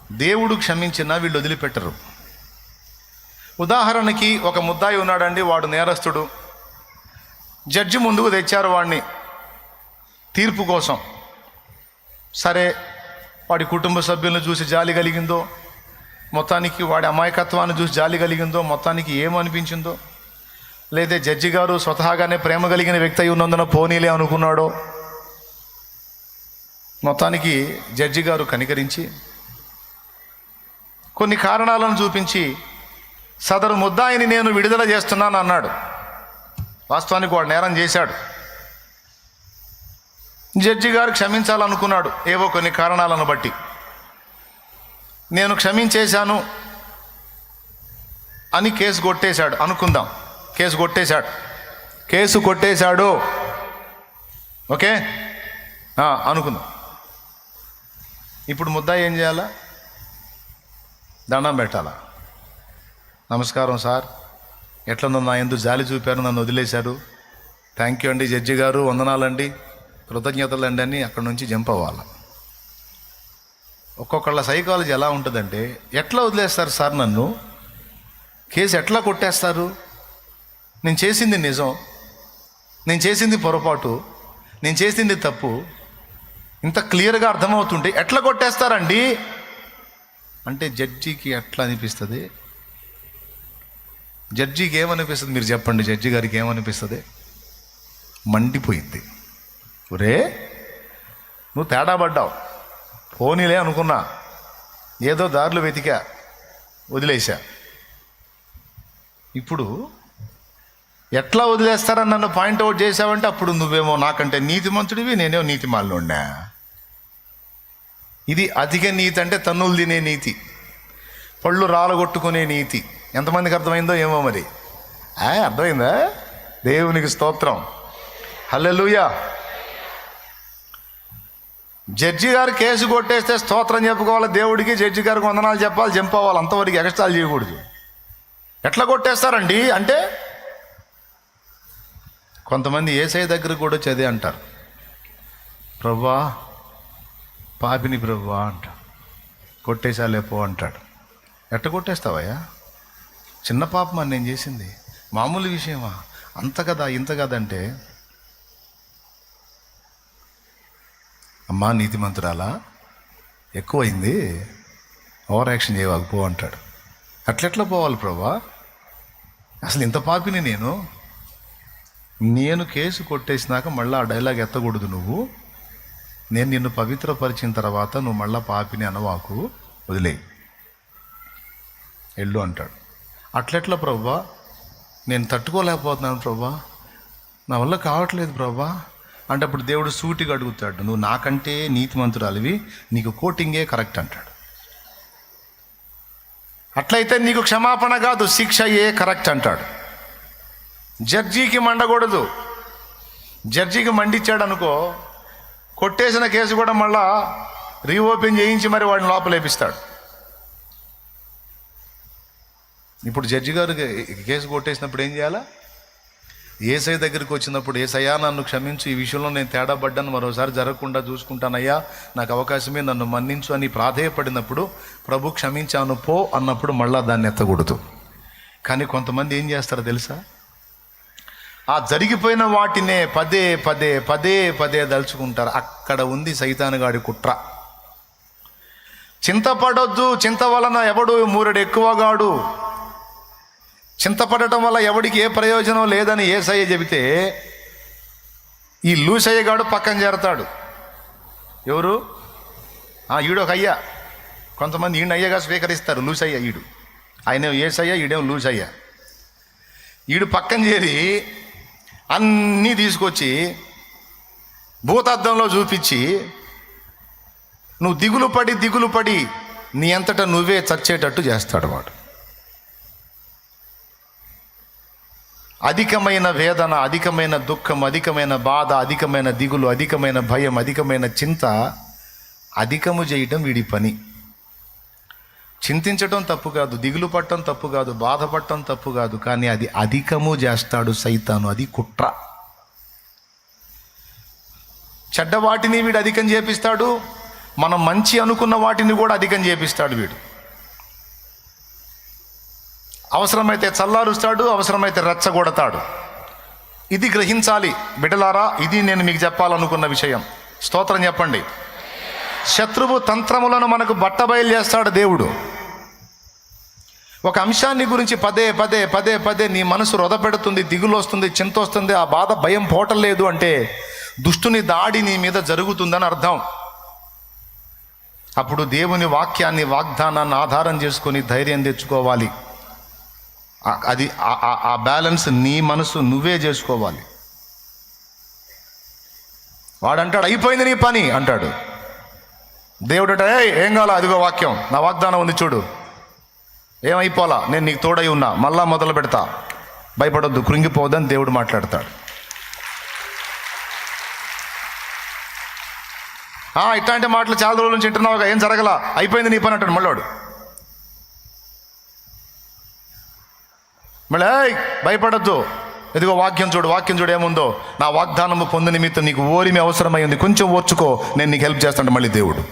దేవుడు క్షమించినా వీళ్ళు వదిలిపెట్టరు. ఉదాహరణకి ఒక ముద్దాయి ఉన్నాడండి, వాడు నేరస్తుడు. జడ్జి ముందుకు తెచ్చారు వాడిని తీర్పు కోసం. సరే, వాడి కుటుంబ సభ్యులను చూసి జాలి కలిగిందో, మొత్తానికి వాడి అమాయకత్వాన్ని చూసి జాలి కలిగిందో, మొత్తానికి ఏమనిపించిందో, లేదా జడ్జి గారు స్వతహాగానే ప్రేమ కలిగిన వ్యక్తి అయి ఉన్నందున పోనీలే అనుకున్నాడో, మొత్తానికి జడ్జి గారు కనికరించి కొన్ని కారణాలను చూపించి సదరు ముద్దాయిని నేను విడుదల చేస్తున్నాను అన్నాడు. వాస్తవానికి వాడు నేరం చేశాడు. జడ్జి గారు క్షమించాలనుకున్నాడు ఏవో కొన్ని కారణాలను బట్టి. నేను క్షమించేశాను అని కేసు కొట్టేశాడు అనుకుందాం. కేసు కొట్టేశాడు ఓకే అనుకుందాం. ఇప్పుడు ముద్దాయి ఏం చేయాలా? దండం పెట్టాలా? నమస్కారం సార్, ఎట్లనో నా ఎందుకు జాలి చూపారు, నన్ను వదిలేశారు, థ్యాంక్ యూ అండి జడ్జి గారు, వందనాలండి, కృతజ్ఞతలండి అని అక్కడి నుంచి జంప్ అవ్వాలి. ఒక్కొక్కళ్ళ సైకాలజీ ఎలా ఉంటుందంటే, ఎట్లా వదిలేస్తారు సార్ నన్ను, కేసు ఎట్లా కొట్టేస్తారు, నేను చేసింది నిజం, నేను చేసింది పొరపాటు, నేను చేసింది తప్పు, ఇంత క్లియర్గా అర్థమవుతుంటే ఎట్లా కొట్టేస్తారండి అంటే జడ్జికి ఎట్లా అనిపిస్తుంది? జడ్జికి ఏమనిపిస్తుంది మీరు చెప్పండి? జడ్జి గారికి ఏమనిపిస్తుంది? మండిపోయింది. ఒరే నువ్వు తేడా పడ్డావు, పోనీలే అనుకున్నా, ఏదో దారులు వెతికా, వదిలేశా. ఇప్పుడు ఎట్లా వదిలేస్తారని నన్ను పాయింట్అవుట్ చేసావంటే అప్పుడు నువ్వేమో నాకంటే నీతిమంతుడివి, నేనేమో నీతిమాలినోడ్నా. ఇది అధిక నీతి, అంటే తన్నులు తినే నీతి, పళ్ళు రాలగొట్టుకునే నీతి. ఎంతమందికి అర్థమైందో ఏమో మరి. అర్థమైందా? దేవునికి స్తోత్రం, హల్లెలూయా. జడ్జి గారు కేసు కొట్టేస్తే స్తోత్రం చెప్పుకోవాలి దేవుడికి, జడ్జి గారికి వందనాలు చెప్పాలి, చంపవాలి, అంతవరకు ఎక్స్ట్రాలు చేయకూడదు. ఎట్లా కొట్టేస్తారండి అంటే కొంతమంది యేసయ్య దగ్గరకు కూడా చదివి అంటారు, ప్రభువా పాపిని ప్రభువా అంట, కొట్టేశాలే పో అంటాడు. ఎట్ట కొట్టేస్తావయ్యా? చిన్న పాపం అని నేను చేసింది, మామూలు విషయమా, అంత కదా ఇంత కదంటే, అమ్మా నీతిమంతురాలా ఎక్కువైంది, ఓవర్ యాక్షన్ చేయవాలి పో అంటాడు. అట్లెట్లా పోవాలి ప్రభువా, అసలు ఇంత పాపిని నేను కేసు కొట్టేసినాక మళ్ళీ ఆ డైలాగ్ ఎత్తకూడదు నువ్వు, నేను నిన్ను పవిత్రపరిచిన తర్వాత నువ్వు మళ్ళీ పాపిని అనవాకు, వదిలేయి, ఎల్లు అంటాడు. అట్లెట్లా ప్రభువా, నేను తట్టుకోలేకపోతున్నాను ప్రభువా, నా వల్ల కావట్లేదు ప్రభువా అంటే అప్పుడు దేవుడు సూటిగా అడుగుతాడు, నువ్వు నాకంటే నీతిమంతురాలివి, నీకు కోటింగే కరెక్ట్ అంటాడు. అట్లయితే నీకు క్షమాపణ కాదు శిక్షయే కరెక్ట్ అంటాడు. జడ్జికి మండకూడదు. జడ్జికి మండిచ్చాడు అనుకో, కొట్టేసిన కేసు కూడా మళ్ళా రీఓపెన్ చేయించి మరి వాడిని లోపలేపిస్తాడు. ఇప్పుడు జడ్జి గారు కేసు కొట్టేసినప్పుడు ఏం చేయాలా? యేసయ్య దగ్గరికి వచ్చినప్పుడు, యేసయ్యా నన్ను క్షమించు, ఈ విషయంలో నేను తేడా పడ్డాను, మరోసారి జరగకుండా చూసుకుంటానయ్యా, నాకు అవకాశమే, నన్ను మన్నించు అని ప్రాధేయపడినప్పుడు, ప్రభు క్షమించాను పో అన్నప్పుడు మళ్ళా దాన్ని ఎత్తకూడదు. కానీ కొంతమంది ఏం చేస్తారో తెలుసా? ఆ జరిగిపోయిన వాటినే పదే పదే పదే పదే దలుచుకుంటారు. అక్కడ ఉంది సైతానుగాడి కుట్ర. చింతపడొద్దు, చింత వలన ఎవడు మూరెడు ఎక్కువగాడు, చింతపడటం వల్ల ఎవడికి ఏ ప్రయోజనం లేదని యేసయ్య చెబితే, ఈ లూసయ్య గాడు పక్కన చేరతాడు. ఎవరు? ఈడు ఒక అయ్యా. కొంతమంది ఈయన అయ్యగా స్వీకరిస్తారు, లూసయ్య ఈడు, ఆయన యేసయ్య, ఈడేమో లూసయ్య. ఈడు పక్కన చేరి అన్నీ తీసుకొచ్చి భూతార్థంలో చూపించి, నువ్వు దిగులు పడి నీ అంతటా నువ్వే చచ్చేటట్టు చేస్తాడు వాడు. అధికమైన వేదన, అధికమైన దుఃఖం, అధికమైన బాధ, అధికమైన దిగులు, అధికమైన భయం, అధికమైన చింత అధికము చేయటం వీడి పని. చింతించటం తప్పు కాదు, దిగులు పట్టడం తప్పు కాదు, బాధపడటం తప్పు కాదు, కానీ అది అధికము చేస్తాడు సైతాను. అది కుట్ర. చెడ్డ వాటిని వీడు అధికం చేపిస్తాడు, మనం మంచి అనుకున్న వాటిని కూడా అధికం చేపిస్తాడు వీడు. అవసరమైతే చల్లారుస్తాడు, అవసరమైతే రెచ్చగొడతాడు. ఇది గ్రహించాలి బిడ్డలారా. ఇది నేను మీకు చెప్పాలనుకున్న విషయం. స్తోత్రం చెప్పండి. శత్రువు తంత్రములను మనకు బట్టబయలు చేస్తాడు దేవుడు. ఒక అంశాన్ని గురించి పదే పదే పదే పదే నీ మనసు రొదపెడుతుంది, దిగులు వస్తుంది, చింత వస్తుంది, ఆ బాధ భయం పోవటం అంటే దుష్టుని దాడి నీ మీద జరుగుతుందని అర్థం. అప్పుడు దేవుని వాక్యాన్ని, వాగ్దానాన్ని ఆధారం చేసుకొని ధైర్యం తెచ్చుకోవాలి. అది ఆ బ్యాలెన్స్ నీ మనసు నువ్వే చేసుకోవాలి. వాడంటాడు అయిపోయింది నీ పని అంటాడు. దేవుడు అంటే ఏం కావాలా, అదిగో వాక్యం, నా వాగ్దానం ఉంది చూడు, ఏమైపోలా, నేను నీకు తోడై ఉన్నా, మళ్ళా మొదలు పెడతా, భయపడొద్దు, కృంగిపోవద్దని దేవుడు మాట్లాడతాడు. ఇట్లాంటి మాటలు చాలా రోజుల నుంచి వింటున్నావుగా, ఏం జరగలా, అయిపోయింది నీ పని అంటాడు మళ్ళోడు. మళ్ళీ భయపడద్దు, ఇదిగో వాక్యం చూడు, వాక్యం చూడు ఏముందో, నా వాగ్దానము పొందు నిమిత్తం నీకు ఓరిమి అవసరమైంది, కొంచెం ఓర్చుకో, నేను నీకు హెల్ప్ చేస్తాను మళ్ళీ దేవుడు.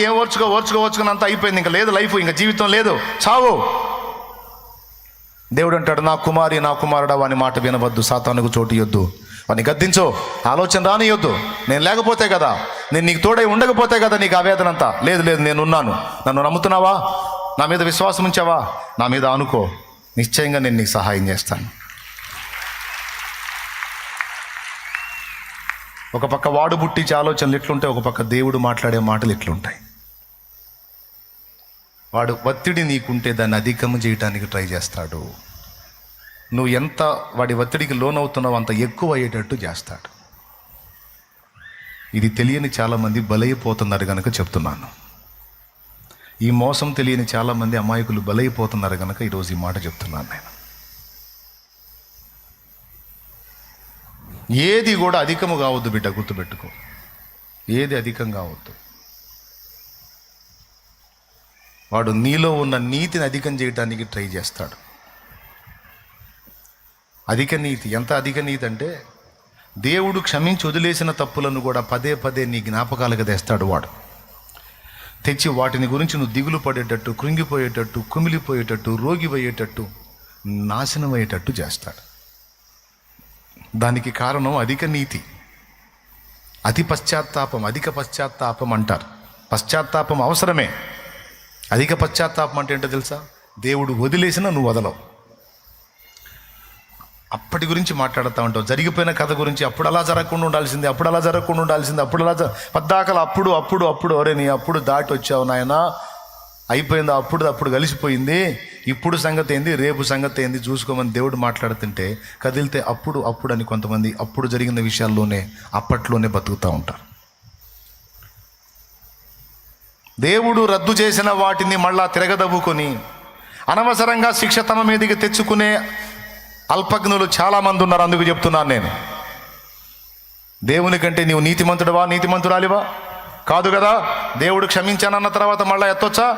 ఏం ఓర్చుకోని అంతా అయిపోయింది, ఇంకా లేదు లైఫ్, ఇంకా జీవితం లేదు, చావు. దేవుడు అంటాడు, నా కుమారి, నా కుమారుడా, వాని మాట వినవద్దు, సాతానుకు చోటు ఇయ్యొద్దు, వాని గద్దించో, ఆలోచన రానియొద్దు. నేను లేకపోతే కదా, నేను నీకు తోడై ఉండకపోతే కదా నీకు ఆవేదనంతా. లేదు నేనున్నాను, నన్ను నమ్ముతున్నావా, నా మీద విశ్వాసం ఉంచావా, నా మీద అనుకో, నిశ్చయంగా నేను నీకు సహాయం చేస్తాను. ఒక పక్క వాడు బుట్టించే ఆలోచనలు ఎట్లుంటాయి, ఒక పక్క దేవుడు మాట్లాడే మాటలు ఎట్లుంటాయి. వాడు ఒత్తిడి నీకుంటే దాన్ని అధికము చేయడానికి ట్రై చేస్తాడు. నువ్వు ఎంత వాడి ఒత్తిడికి లోనవుతున్నావు అంత ఎక్కువ అయ్యేటట్టు చేస్తాడు. ఇది తెలియని చాలామంది బలైపోతున్నారు కనుక చెప్తున్నాను. ఈ మోసం తెలియని చాలామంది అమాయకులు బలైపోతున్నారు కనుక ఈరోజు ఈ మాట చెప్తున్నాను నేను. ఏది కూడా అధికము కావద్దు బిడ్డ, గుర్తుపెట్టుకో, ఏది అధికం కావద్దు. వాడు నీలో ఉన్న నీతిని అధికం చేయడానికి ట్రై చేస్తాడు. అధిక నీతి, ఎంత అధిక నీతి అంటే దేవుడు క్షమించి వదిలేసిన తప్పులను కూడా పదే పదే నీ జ్ఞాపకాలుగా తెస్తాడు. వాడు తెచ్చి వాటిని గురించి నువ్వు దిగులు పడేటట్టు, కృంగిపోయేటట్టు, కుమిలిపోయేటట్టు, రోగిపోయేటట్టు, నాశనం అయ్యేటట్టు చేస్తాడు. దానికి కారణం అధిక నీతి, అధిక పశ్చాత్తాపం అంటారు. పశ్చాత్తాపం అవసరమే. అధిక పశ్చాత్తాపం అంటే ఏంటో తెలుసా? దేవుడు వదిలేసినా నువ్వు వదలవు. అప్పటి గురించి మాట్లాడుతూ ఉంటావు, జరిగిపోయిన కథ గురించి, అప్పుడు అలా జరగకుండా ఉండాల్సింది, అప్పుడు అలా పద్దాకలు అప్పుడు ఒరే నీ అప్పుడు దాటి వచ్చావు నాయనా, అయిపోయింది, అప్పుడు కలిసిపోయింది, ఇప్పుడు సంగతి ఏంది, రేపు సంగతి ఏంది చూసుకోమని దేవుడు మాట్లాడుతుంటే కదిలితే అప్పుడు అని కొంతమంది అప్పుడు జరిగిన విషయాల్లోనే అప్పట్లోనే బతుకుతూ ఉంటారు. దేవుడు రద్దు చేసిన వాటిని మళ్ళా తిరగదవ్వుకొని అనవసరంగా శిక్ష తమ మీదకి తెచ్చుకునే అల్పజ్ఞులు చాలామంది ఉన్నారు. అందుకు చెప్తున్నాను నేను, దేవుని కంటే నీవు నీతిమంతుడివా, నీతిమంతురాలివా? కాదు కదా. దేవుడు క్షమించానన్న తర్వాత మళ్ళీ ఎత్తొచ్చా?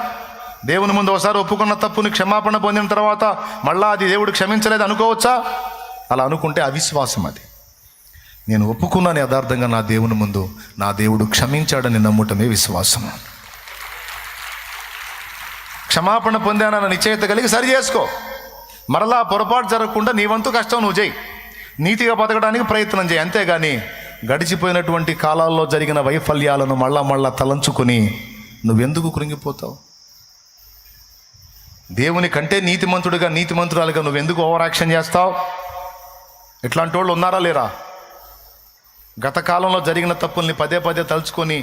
దేవుని ముందు ఒకసారి ఒప్పుకున్న తప్పుని క్షమాపణ పొందిన తర్వాత మళ్ళా అది దేవుడు క్షమించలేదు అనుకోవచ్చా? అలా అనుకుంటే అవిశ్వాసం. అది నేను ఒప్పుకున్నాను యథార్థంగా నా దేవుని ముందు, నా దేవుడు క్షమించాడని నమ్మటమే విశ్వాసం. క్షమాపణ పొందానన్న నిశ్చయిత కలిగి సరి చేసుకో, మరలా పొరపాటు జరగకుండా నీ వంతు కష్టం నువ్వు చేయి, నీతిగా బతకడానికి ప్రయత్నం చేయి. అంతేగాని గడిచిపోయినటువంటి కాలాల్లో జరిగిన వైఫల్యాలను మళ్ళా తలంచుకొని నువ్వెందుకు కృంగిపోతావు? దేవుని కంటే నీతిమంతురాలుగా నువ్వెందుకు ఓవర్ యాక్షన్ చేస్తావు? ఇట్లాంటి వాళ్ళు ఉన్నారా లేరా? గత కాలంలో జరిగిన తప్పుల్ని పదే పదే తలుచుకొని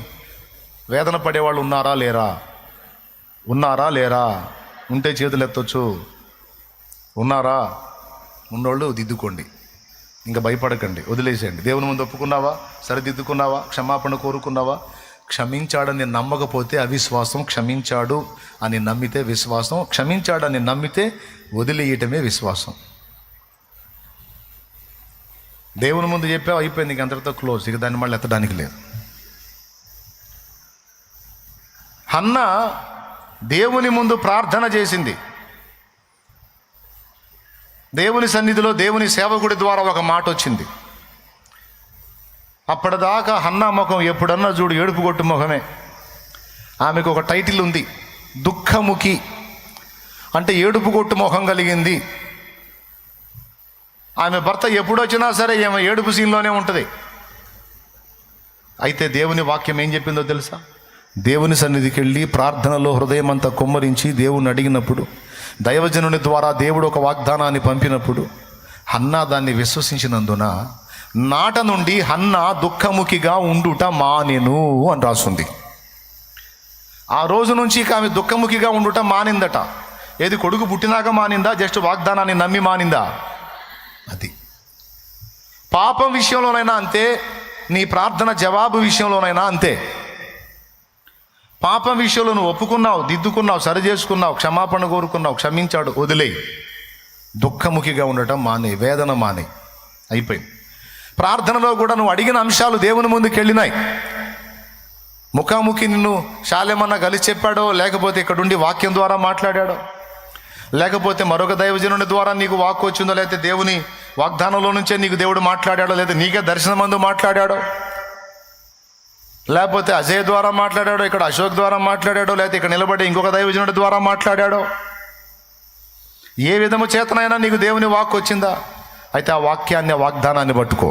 వేదన పడేవాళ్ళు ఉన్నారా లేరా? ఉంటే చేతులు ఎత్తొచ్చు. ఉన్నారా? ఉన్నోళ్ళు దిద్దుకోండి, ఇంకా భయపడకండి, వదిలేసేయండి. దేవుని ముందు ఒప్పుకున్నావా, సరిదిద్దుకున్నావా, క్షమాపణ కోరుకున్నావా? క్షమించాడని నమ్మకపోతే అవిశ్వాసం, క్షమించాడు అని నమ్మితే విశ్వాసం, క్షమించాడని నమ్మితే వదిలేయటమే విశ్వాసం. దేవుని ముందు చెప్పావు, అయిపోయింది, ఇంక అంతటితో క్లోజ్, ఇక దాన్ని మళ్ళీ ఎత్తడానికి లేదు. హన్న దేవుని ముందు ప్రార్థన చేసింది. దేవుని సన్నిధిలో దేవుని సేవకుడి ద్వారా ఒక మాట వచ్చింది. అప్పటిదాకా హన్నా ముఖం ఎప్పుడన్నా చూడు ఏడుపు కొట్టు ముఖమే. ఆమెకు ఒక టైటిల్ ఉంది, దుఃఖముఖి. అంటే ఏడుపు కొట్టు ముఖం కలిగింది. ఆమె భర్త ఎప్పుడొచ్చినా సరే ఏమో ఏడుపు సీన్లోనే ఉంటుంది. అయితే దేవుని వాక్యం ఏం చెప్పిందో తెలుసా? దేవుని సన్నిధికి వెళ్ళి ప్రార్థనలో హృదయం అంతా కుమ్మరించి దేవుని అడిగినప్పుడు, దైవజనుని ద్వారా దేవుడు ఒక వాగ్దానాన్ని పంపినప్పుడు హన్నా దాన్ని విశ్వసించినందున నాట నుండి హన్నా దుఃఖముఖిగా ఉండుట మానెను అని రాస్తుంది. ఆ రోజు నుంచి ఇక ఆమె దుఃఖముఖిగా ఉండుట మానిందట. ఏది, కొడుకు పుట్టినాక మానిందా, జస్ట్ వాగ్దానాన్ని నమ్మి మానిందా? అది పాపం విషయంలోనైనా అంతే, నీ ప్రార్థన జవాబు విషయంలోనైనా అంతే. పాపం విషయంలో నువ్వు ఒప్పుకున్నావు, దిద్దుకున్నావు, సరి చేసుకున్నావు, క్షమాపణ కోరుకున్నావు, క్షమించాడు, వదిలేయి. దుఃఖముఖిగా ఉండటం మానే, వేదన మానే, అయిపోయింది. ప్రార్థనలో కూడా నువ్వు అడిగిన అంశాలు దేవుని ముందుకు వెళ్ళినాయి. ముఖాముఖి నిన్ను శాలేమన్నా కలిసి చెప్పాడో, లేకపోతే ఇక్కడుండి వాక్యం ద్వారా మాట్లాడాడో, లేకపోతే మరొక దైవజనుని ద్వారా నీకు వాక్కు వచ్చిందో, లేకపోతే దేవుని వాగ్దానంలో నుంచే నీకు దేవుడు మాట్లాడాడో, లేదా నీకే దర్శనమందు మాట్లాడాడో, లేకపోతే అజయ్ ద్వారా మాట్లాడాడో, ఇక్కడ అశోక్ ద్వారా మాట్లాడాడో, లేకపోతే ఇక్కడ నిలబడి ఇంకొక దైవజనుడి ద్వారా మాట్లాడాడో, ఏ విధము చేతనైనా నీకు దేవుని వాక్కు వచ్చిందా? అయితే ఆ వాక్యాన్ని, ఆ వాగ్దానాన్ని పట్టుకో.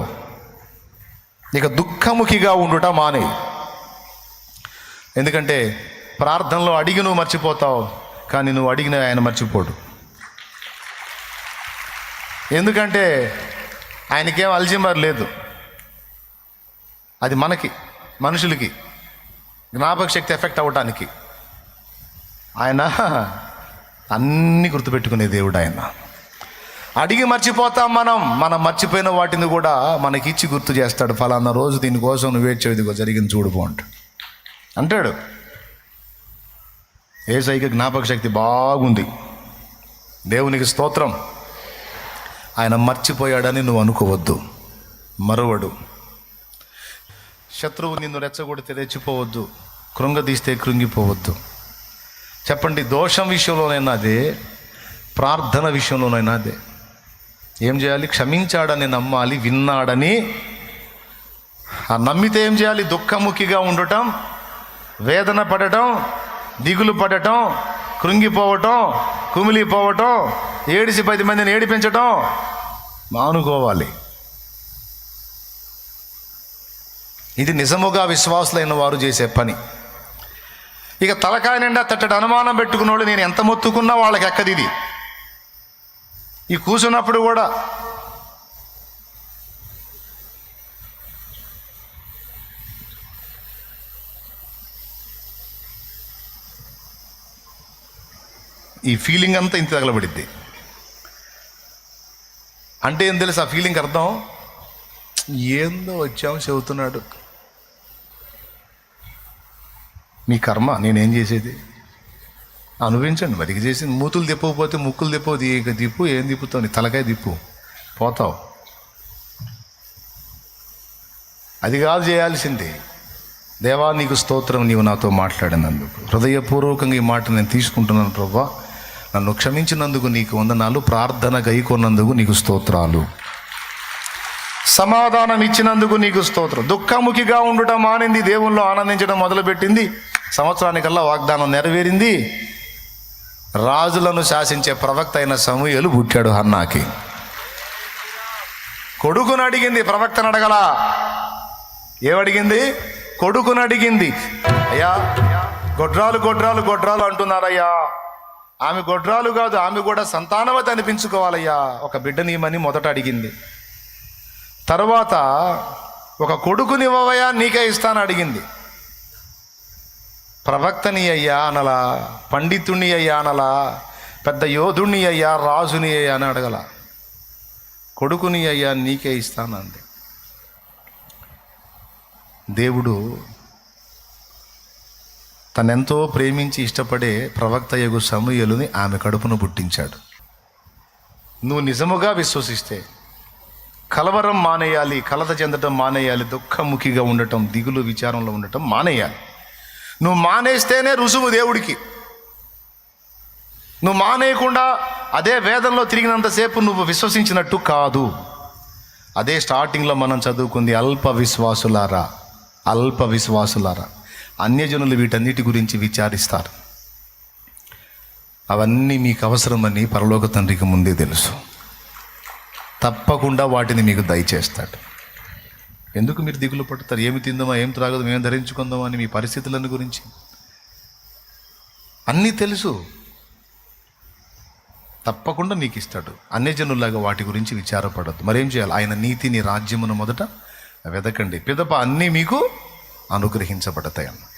ఇక దుఃఖముఖిగా ఉండుట మానే. ఎందుకంటే ప్రార్థనలో అడిగి నువ్వు మర్చిపోతావు, కానీ నువ్వు అడిగిన ఆయన మర్చిపోడు. ఎందుకంటే ఆయనకేం అల్జీమర్ లేదు. అది మనకి, మనుషులకి జ్ఞాపక శక్తి ఎఫెక్ట్ అవ్వటానికి. ఆయన అన్నీ గుర్తుపెట్టుకునే దేవుడు. ఆయన అడిగి మర్చిపోతాం మనం మర్చిపోయిన వాటిని కూడా మనకిచ్చి గుర్తు చేస్తాడు. ఫలానా రోజు దీనికోసం నువ్వు వేచేదిగో జరిగింది చూడుకో అంటాడు. యేసయ్యకి జ్ఞాపక శక్తి బాగుంది. దేవునికి స్తోత్రం. ఆయన మర్చిపోయాడని నువ్వు అనుకోవద్దు, మరువడు. శత్రువు నిన్ను రెచ్చగొడితే రెచ్చిపోవద్దు, కృంగదీస్తే కృంగిపోవద్దు. చెప్పండి, దోషం విషయంలోనైనా అదే, ప్రార్థన విషయంలోనైనా అదే. ఏం చేయాలి? క్షమించాడని నమ్మాలి, విన్నాడని. ఆ నమ్మితే ఏం చేయాలి? దుఃఖముఖిగా ఉండటం, వేదన పడటం, దిగులు పడటం, కృంగిపోవటం, కుమిలిపోవటం, ఏడిసి 10 మందిని ఏడిపించటం మానుకోవాలి. ఇది నిజముగా విశ్వాసులైన వారు చేసే పని. ఇక తలకాయ నిండా తట్టడి అనుమానం పెట్టుకున్నోళ్ళు నేను ఎంత మొత్తుకున్నా వాళ్ళకి ఎక్కది. ఇది ఈ కూర్చున్నప్పుడు కూడా ఈ ఫీలింగ్ అంతా ఇంత తగలబడిద్ది. అంటే ఏం తెలుసు ఆ ఫీలింగ్ అర్థం? ఏందో వచ్చాము చెబుతున్నాడు, మీ కర్మ, నేనేం చేసేది? అనుభవించండి. మరికి చేసింది మూతులు తిప్పకపోతే ముక్కులు తిప్పవు. ఇక తిప్పు, ఏం తిప్పుతావు? నీ తలకాయ తిప్పు, పోతావు. అది కాదు చేయాల్సింది. దేవా నీకు స్తోత్రం, నీవు నాతో మాట్లాడినందుకు. హృదయపూర్వకంగా ఈ మాట నేను తీసుకుంటున్నాను ప్రభువా. నన్ను క్షమించినందుకు నీకు వందనాలు. ప్రార్థన గైకొన్నందుకు నీకు స్తోత్రాలు. సమాధానం ఇచ్చినందుకు నీకు స్తోత్రం. దుఃఖముఖిగా ఉండటం మానింది, దేవుల్లో ఆనందించడం మొదలుపెట్టింది. సంవత్సరానికల్లా వాగ్దానం నెరవేరింది. రాజులను శాసించే ప్రవక్త అయిన సమూయేలు పుట్టాడు హన్నాకి. కొడుకును అడిగింది, ప్రవక్తను అడగలా. ఏమడిగింది? కొడుకును అడిగింది. అయ్యా గొడ్రాలు గొడ్రాలు గొడ్రాలు అంటున్నారయ్యా. ఆమె గొడ్రాలు కాదు, ఆమె కూడా సంతానవతి అనిపించుకోవాలయ్యా. ఒక బిడ్డనివ్వమని మొదట అడిగింది. తర్వాత ఒక కొడుకునివ్వవయ్యా, నీకే ఇస్తాను అడిగింది. ప్రవక్తని అయ్యా అనలా, పండితుణ్ణి అయ్యా అనలా, పెద్ద యోధుణ్ణి అయ్యా, రాజుని అయ్యా అని అడగల. కొడుకుని అయ్యా నీకే ఇస్తానంది. దేవుడు తనెంతో ప్రేమించి ఇష్టపడే ప్రవక్త యగు సమూయేలుని ఆమె కడుపును పుట్టించాడు. నువ్వు నిజముగా విశ్వసిస్తే కలవరం మానేయాలి, కలత చెందటం మానేయాలి, దుఃఖముఖిగా ఉండటం, దిగులు విచారంలో ఉండటం మానేయాలి. నువ్వు మానేస్తేనే రుజువు దేవుడికి. నువ్వు మానేయకుండా అదే వేదంలో తిరిగినంతసేపు నువ్వు విశ్వసించినట్టు కాదు. అదే స్టార్టింగ్లో మనం చదువుకుంది, అల్ప విశ్వాసులారా, అల్ప విశ్వాసులారా. అన్యజనులు వీటన్నిటి గురించి విచారిస్తారు. అవన్నీ మీకు అవసరమని పరలోక తండ్రికి ముందే తెలుసు. తప్పకుండా వాటిని మీకు దయచేస్తాడు. ఎందుకు మీరు దిగులు పడతారు? ఏమి తిందామా, ఏం త్రాగదాం, ఏం ధరించుకుందామా అని మీ పరిస్థితులను గురించి అన్నీ తెలుసు. తప్పకుండా నీకు ఇస్తాడు. అన్యజనుల్లాగా వాటి గురించి విచారపడద్దు. మరేం చేయాలి? ఆయన నీతిని, రాజ్యమును మొదట వెదకండి, పిదప అన్నీ మీకు అనుగ్రహించబడతాయి అన్న.